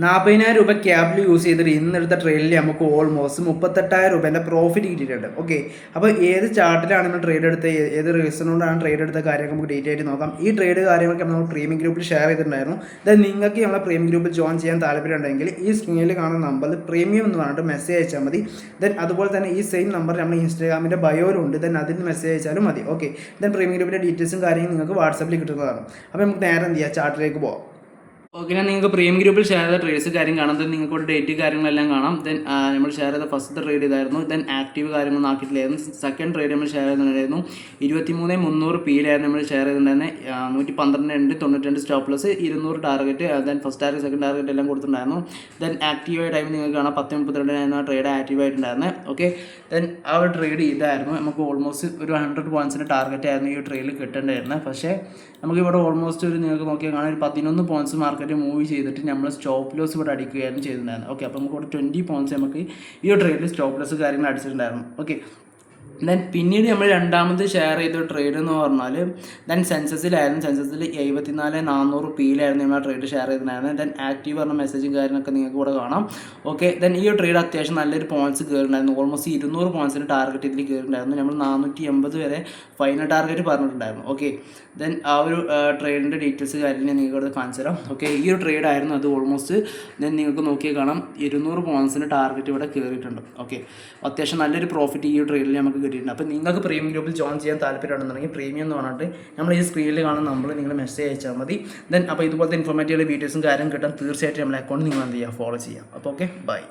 40,000 രൂപ capital use ചെയ്തിട്ട് ഇന്നെടുത്ത ട്രേഡിൽ നമുക്ക് ഓൾമോസ്റ്റ് 38,000 രൂപേൻ്റെ പ്രോഫിറ്റ് കിട്ടിയിട്ടുണ്ട്. ഓക്കെ, അപ്പോൾ ഏത് ചാർട്ടിലാണ് നമ്മൾ ട്രേഡ് എടുത്ത് ഏത് റീസണോടാണ് ട്രേഡ് എടുത്ത കാര്യങ്ങൾ നമുക്ക് ഡീറ്റെയിൽ ആയിട്ട് നോക്കാം. ഈ ട്രേഡ് കാര്യങ്ങളൊക്കെ നമ്മൾ പ്രീമിയം ഗ്രൂപ്പിൽ ഷെയർ ചെയ്തിട്ടുണ്ടായിരുന്നു. അതായത് നിങ്ങൾക്ക് നമ്മളെ പ്രീമിയം ഗ്രൂപ്പിൽ ജോയിൻ ചെയ്യാൻ താല്പര്യമുണ്ടെങ്കിൽ ഈ സ്ക്രീനിൽ കാണുന്ന നമ്പറിൽ പ്രീമിയം എന്ന് പറഞ്ഞിട്ട് മെസ്സേജ് അയച്ചാൽ മതി. ദെൻ അതുപോലെ തന്നെ ഈ സെയിം നമ്പർ നമ്മൾ ഇൻസ്റ്റാഗ്രാമിൻ്റെ ബയോയിലുണ്ട്. ദെൻ അതിന് മെസ്സേജ് അയച്ചാലും മതി. ഓക്കെ, ദെൻ പ്രീമിയം ഗ്രൂപ്പിൻ്റെ ഡീറ്റെയിൽസും കാര്യങ്ങളും നിങ്ങൾക്ക് വാട്സാപ്പിൽ കിട്ടുന്നതാണ്. അപ്പോൾ നമുക്ക് നേരെ എന്ത് ചെയ്യാം, ചാർട്ടിലേക്ക് പോകാം. ഓക്കെ, ഞാൻ നിങ്ങൾക്ക് പ്രീമിയം ഗ്രൂപ്പിൽ ഷെയർ ചെയ്ത ട്രേഡ്സ് കാര്യം കാണാം. ദെൻ നിങ്ങൾക്ക് ഒരു ഡേറ്റ് കാര്യങ്ങളെല്ലാം കാണാം. ദെൻ നമ്മൾ ഷെയർ ചെയ്ത ഫസ്റ്റ് ട്രേഡ് ഇതായിരുന്നു. ദെൻ ആക്റ്റീവ് കാര്യങ്ങളൊന്നും ആക്കിയിട്ടില്ലായിരുന്നു. സെക്കൻഡ് ട്രേഡ് നമ്മൾ ഷെയർ ചെയ്തിട്ടുണ്ടായിരുന്നു 23,300 പിയിലായിരുന്നു നമ്മൾ ഷെയർ ചെയ്തിട്ടുണ്ടായിരുന്നത്. 112 92 stop plus 200 target. Then first target second target എല്ലാം കൊടുത്തിട്ടുണ്ടായിരുന്നു. ദെൻ ആക്റ്റീവായ ടൈമിൽ നിങ്ങൾക്ക് കാണാം 10:32 ട്രേഡ് ആക്റ്റീവ് ആയിട്ടുണ്ടായിരുന്നത്. ഓക്കെ, ദെൻ ആ ഒരു ട്രേഡ് ഇതായിരുന്നു. നമുക്ക് ഓൾമോസ്റ്റ് ഒരു 100 പോയിൻറ്റ്സിൻ്റെ ടാർഗറ്റ് ആയിരുന്നു ഈ ട്രേഡിൽ കിട്ടേണ്ടായിരുന്നത്. പക്ഷേ നമുക്കിവിടെ ഓൾമോസ്റ്റ് ഒരു നിങ്ങൾക്ക് നോക്കിയാൽ കാണാൻ ഒരു 11 പോയിൻറ്റ്സ് മാർക്കറ്റ് മൂവ് ചെയ്തിട്ട് നമ്മൾ സ്റ്റോപ്പ് ലോസ് ഇവിടെ അടിക്കുകയായിരുന്നു ചെയ്തിട്ടുണ്ടായിരുന്നു. ഓക്കെ, അപ്പോൾ നമുക്ക് ഇവിടെ 20 പോയിൻറ്റ്സ് നമുക്ക് ഈ ട്രേഡിൽ സ്റ്റോപ്പ് ലോസ് കാര്യങ്ങൾ അടിച്ചിട്ടുണ്ടായിരുന്നു. ഓക്കെ, ദെൻ പിന്നീട് നമ്മൾ രണ്ടാമത് ഷെയർ ചെയ്ത ട്രേഡ് എന്ന് പറഞ്ഞാൽ ദെൻ സെൻസസിലായിരുന്നു. സെൻസസിൽ 74,400 പിയിലായിരുന്നു നമ്മൾ ആ ട്രേഡ് ഷെയർ ചെയ്തിട്ടുണ്ടായിരുന്നത്. ദെൻ ആക്റ്റീവ് പറഞ്ഞ മെസ്സേജും കാര്യങ്ങളൊക്കെ നിങ്ങൾക്ക് ഇവിടെ കാണാം. ഓക്കെ, ദെൻ ഈ ട്രേഡ് അത്യാവശ്യം നല്ലൊരു പോയിൻറ്റ്സ് കയറിയിട്ടുണ്ടായിരുന്നു. ഓൾമോസ്റ്റ് 200 പോയിൻറ്റ്സിൻ്റെ ടാർഗറ്റ് ഇതിൽ കയറിയിട്ടുണ്ടായിരുന്നു. നമ്മൾ 480 വരെ ഫൈനൽ ടാർഗറ്റ് പറഞ്ഞിട്ടുണ്ടായിരുന്നു. ഓക്കെ, ദെൻ ആ ഒരു ട്രേഡിൻ്റെ ഡീറ്റെയിൽസ് കാര്യം ഞാൻ നിങ്ങൾക്ക് ഇവിടെ കാണിച്ചു തരാം. ഓക്കെ, ഈ ഒരു ട്രേഡ് ആയിരുന്നു അത്. ഓൾമോസ്റ്റ് ദെൻ നിങ്ങൾക്ക് നോക്കിയാൽ കാണാം 200 പോയിൻറ്റ്സിൻ്റെ ടാർഗറ്റ് ഇവിടെ കയറിയിട്ടുണ്ട്. ഓക്കെ, അത്യാവശ്യം നല്ലൊരു പ്രോഫിറ്റ് ഈ ട്രേഡിൽ നമുക്ക് കിട്ടിയിട്ടുണ്ട്. അപ്പോൾ നിങ്ങൾക്ക് പ്രീമിയം ഗ്രൂപ്പിൽ ജോയിൻ ചെയ്യാൻ താല്പര്യമുണ്ടെന്നുണ്ടെങ്കിൽ പ്രീമിയം എന്ന് പറഞ്ഞിട്ട് നമ്മൾ ഈ സ്ക്രീനിൽ കാണുന്ന നമ്പർ നിങ്ങൾ മെസ്സേജ് അയച്ചാൽ മതി. ദെൻ അപ്പോൾ ഇതുപോലത്തെ ഇൻഫോർമേറ്റീവ് വീഡിയോസും കാര്യം കിട്ടാൻ തീർച്ചയായിട്ടും നമ്മളെ അക്കൗണ്ട് നിങ്ങൾ എന്ത് ചെയ്യുക, ഫോളോ ചെയ്യാം. അപ്പോൾ ഓക്കെ, ബൈ.